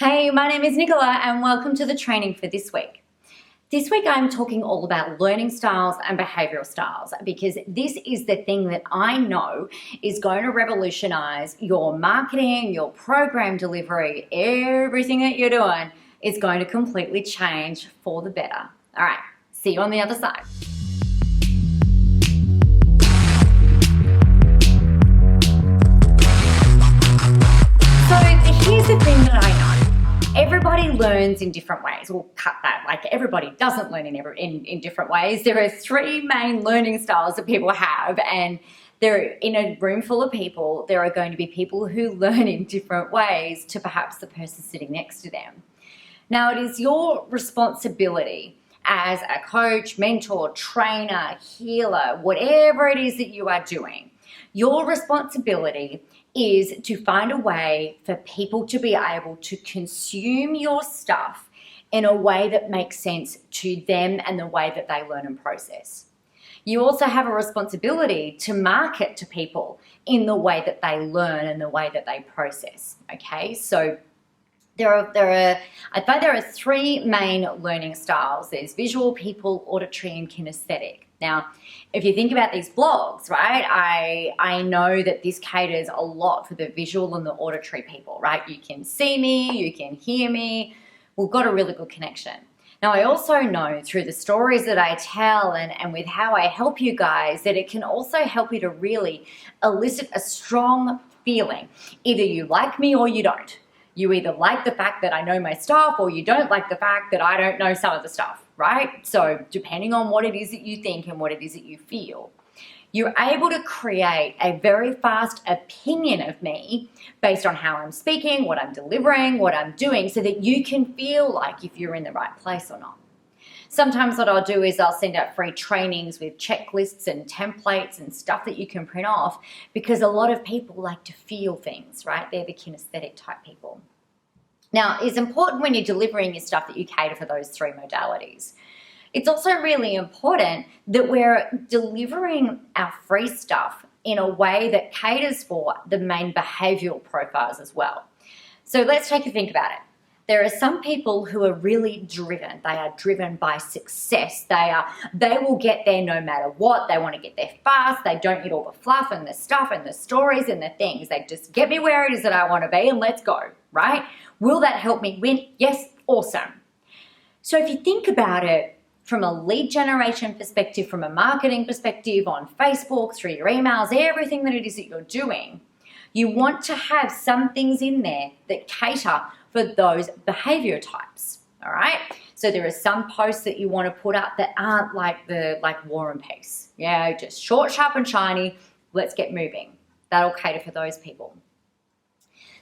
Hey, my name is Nicola and welcome to the training for this week. This week I'm talking all about learning styles and behavioural styles because this is the thing that I know is going to revolutionise your marketing, your program delivery, everything that you're doing is going to completely change for the better. All right, see you on the other side. So here's the thing that I know. Everybody learns in different ways. We'll cut that. Like everybody doesn't learn in different ways. There are three main learning styles that people have, and they're in a room full of people. There are going to be people who learn in different ways to perhaps the person sitting next to them. Now, it is your responsibility as a coach, mentor, trainer, healer, whatever it is that you are doing, your responsibility is to find a way for people to be able to consume your stuff in a way that makes sense to them and the way that they learn and process. You also have a responsibility to market to people in the way that they learn and the way that they process, okay? So I'd say there are three main learning styles. There's visual, people, auditory, and kinesthetic. Now, if you think about these blogs, right, I know that this caters a lot for the visual and the auditory people, right? You can see me, you can hear me. We've got a really good connection. Now, I also know through the stories that I tell and with how I help you guys that it can also help you to really elicit a strong feeling. Either you like me or you don't. You either like the fact that I know my stuff or you don't like the fact that I don't know some of the stuff, right? So depending on what it is that you think and what it is that you feel, you're able to create a very fast opinion of me based on how I'm speaking, what I'm delivering, what I'm doing, so that you can feel like if you're in the right place or not. Sometimes what I'll do is I'll send out free trainings with checklists and templates and stuff that you can print off because a lot of people like to feel things, right? They're the kinesthetic type people. Now, it's important when you're delivering your stuff that you cater for those three modalities. It's also really important that we're delivering our free stuff in a way that caters for the main behavioural profiles as well. So let's take a think about it. There are some people who are really driven. They are driven by success. They will get there no matter what. They want to get there fast. They don't need all the fluff and the stuff and the stories and the things. They just get me where it is that I want to be and let's go, right? Will that help me win? Yes, awesome. So if you think about it from a lead generation perspective, from a marketing perspective, on Facebook, through your emails, everything that it is that you're doing, you want to have some things in there that cater for those behavior types, all right? So there are some posts that you want to put up that aren't like War and Peace. Yeah, just short, sharp, and shiny. Let's get moving. That'll cater for those people.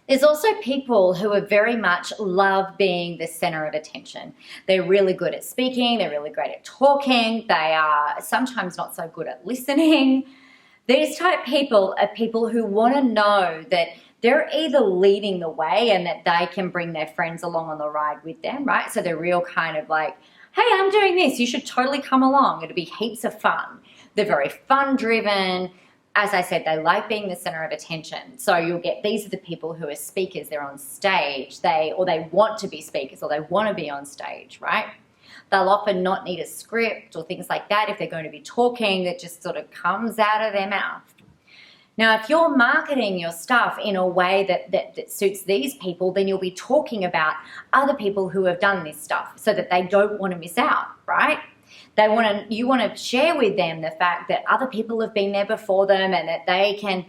There's also people who are very much love being the center of attention. They're really good at speaking. They're really great at talking. They are sometimes not so good at listening. These type people are people who want to know that they're either leading the way and that they can bring their friends along on the ride with them, right? So they're real kind of like, hey, I'm doing this. You should totally come along. It'll be heaps of fun. They're very fun driven. As I said, they like being the center of attention. So you'll get, these are the people who are speakers. They're on stage. They want to be speakers or they want to be on stage, right? They'll often not need a script or things like that if they're going to be talking that just sort of comes out of their mouth. Now, if you're marketing your stuff in a way that suits these people, then you'll be talking about other people who have done this stuff so that they don't want to miss out, right? You want to share with them the fact that other people have been there before them and that they can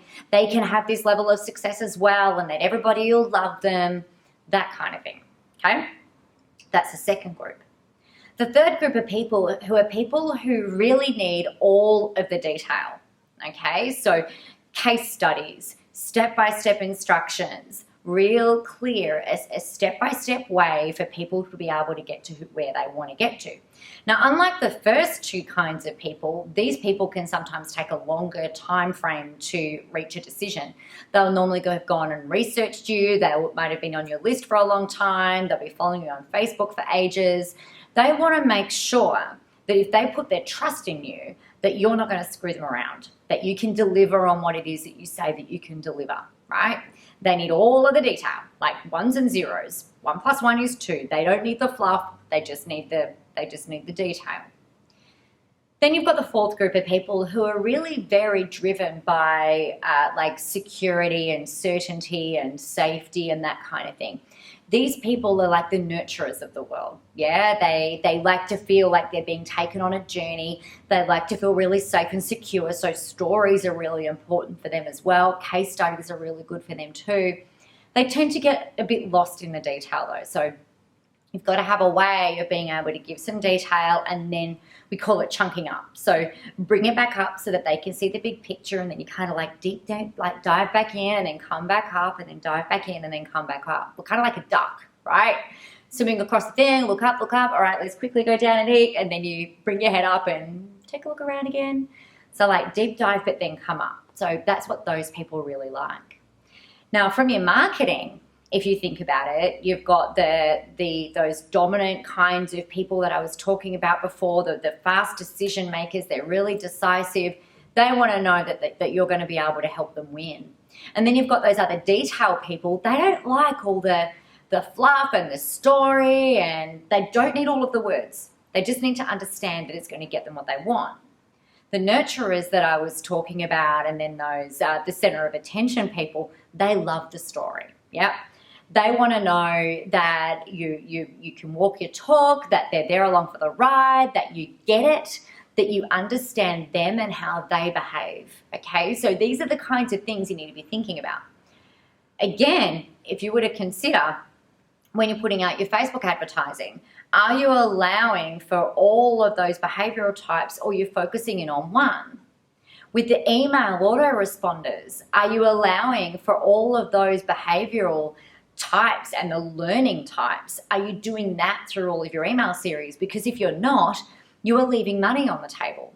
have this level of success as well and that everybody will love them, that kind of thing, okay? That's the second group. The third group of people who really need all of the detail, okay? So case studies, step-by-step instructions, real clear, a step-by-step way for people to be able to get to where they want to get to. Now, unlike the first two kinds of people, these people can sometimes take a longer time frame to reach a decision. They'll normally have gone and researched you. They might have been on your list for a long time. They'll be following you on Facebook for ages. They want to make sure that if they put their trust in you, that you're not going to screw them around, that you can deliver on what it is that you say that you can deliver, right? They need all of the detail, like ones and zeros. 1 + 1 is 2. They don't need the fluff. They just need the detail. Then you've got the fourth group of people who are really very driven by like security and certainty and safety and that kind of thing. These people are like the nurturers of the world. Yeah, they like to feel like they're being taken on a journey. They like to feel really safe and secure. So stories are really important for them as well. Case studies are really good for them too. They tend to get a bit lost in the detail though. So you've got to have a way of being able to give some detail, and then we call it chunking up. So bring it back up so that they can see the big picture, and then you kind of like deep down, like dive back in and then come back up and then dive back in and then come back up. We're kind of like a duck, right? Swimming across the thing, look up. All right, let's quickly go down and eat, and then you bring your head up and take a look around again. So like deep dive, but then come up. So that's what those people really like. Now from your marketing, if you think about it, you've got those dominant kinds of people that I was talking about before, the fast decision makers. They're really decisive. They want to know that you're going to be able to help them win. And then you've got those other detail people. They don't like all the fluff and the story, and they don't need all of the words. They just need to understand that it's going to get them what they want. The nurturers that I was talking about, and then those the center of attention people, they love the story. Yep. They want to know that you can walk your talk, that they're there along for the ride, that you get it, that you understand them and how they behave. Okay, so these are the kinds of things you need to be thinking about. Again, if you were to consider when you're putting out your Facebook advertising, are you allowing for all of those behavioral types, or you're focusing in on one? With the email autoresponders, are you allowing for all of those behavioral types and the learning types? Are you doing that through all of your email series? Because if you're not, you are leaving money on the table.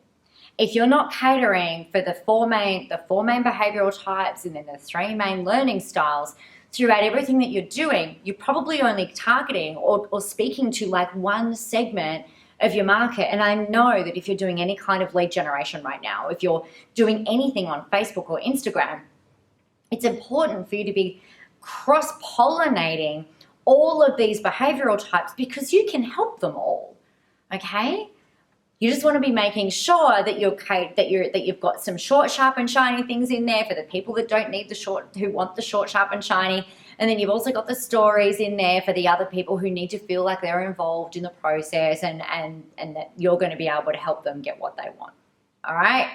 If you're not catering for the four main behavioral types and then the 3 main learning styles throughout everything that you're doing, you're probably only targeting or speaking to like one segment of your market. And I know that if you're doing any kind of lead generation right now, if you're doing anything on Facebook or Instagram, it's important for you to be cross-pollinating all of these behavioral types, because you can help them all. Okay, you just want to be making sure that you've got some short, sharp, and shiny things in there for the people that don't need the short, who want the short, sharp, and shiny. And then you've also got the stories in there for the other people who need to feel like they're involved in the process, and that you're going to be able to help them get what they want. All right.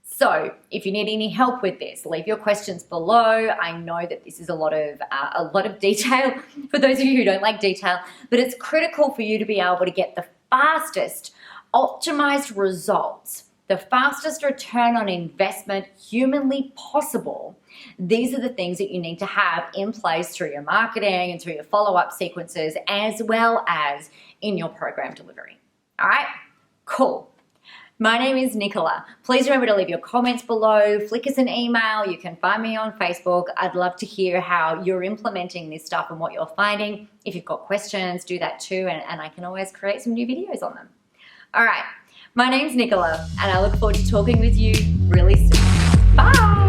So if you need any help with this, leave your questions below. I know that this is a lot of detail for those of you who don't like detail, but it's critical for you to be able to get the fastest optimized results, the fastest return on investment humanly possible. These are the things that you need to have in place through your marketing and through your follow-up sequences, as well as in your program delivery. All right, cool. My name is Nicola. Please remember to leave your comments below, flick us an email. You can find me on Facebook. I'd love to hear how you're implementing this stuff and what you're finding. If you've got questions, do that too, and I can always create some new videos on them. All right, my name's Nicola, and I look forward to talking with you really soon. Bye.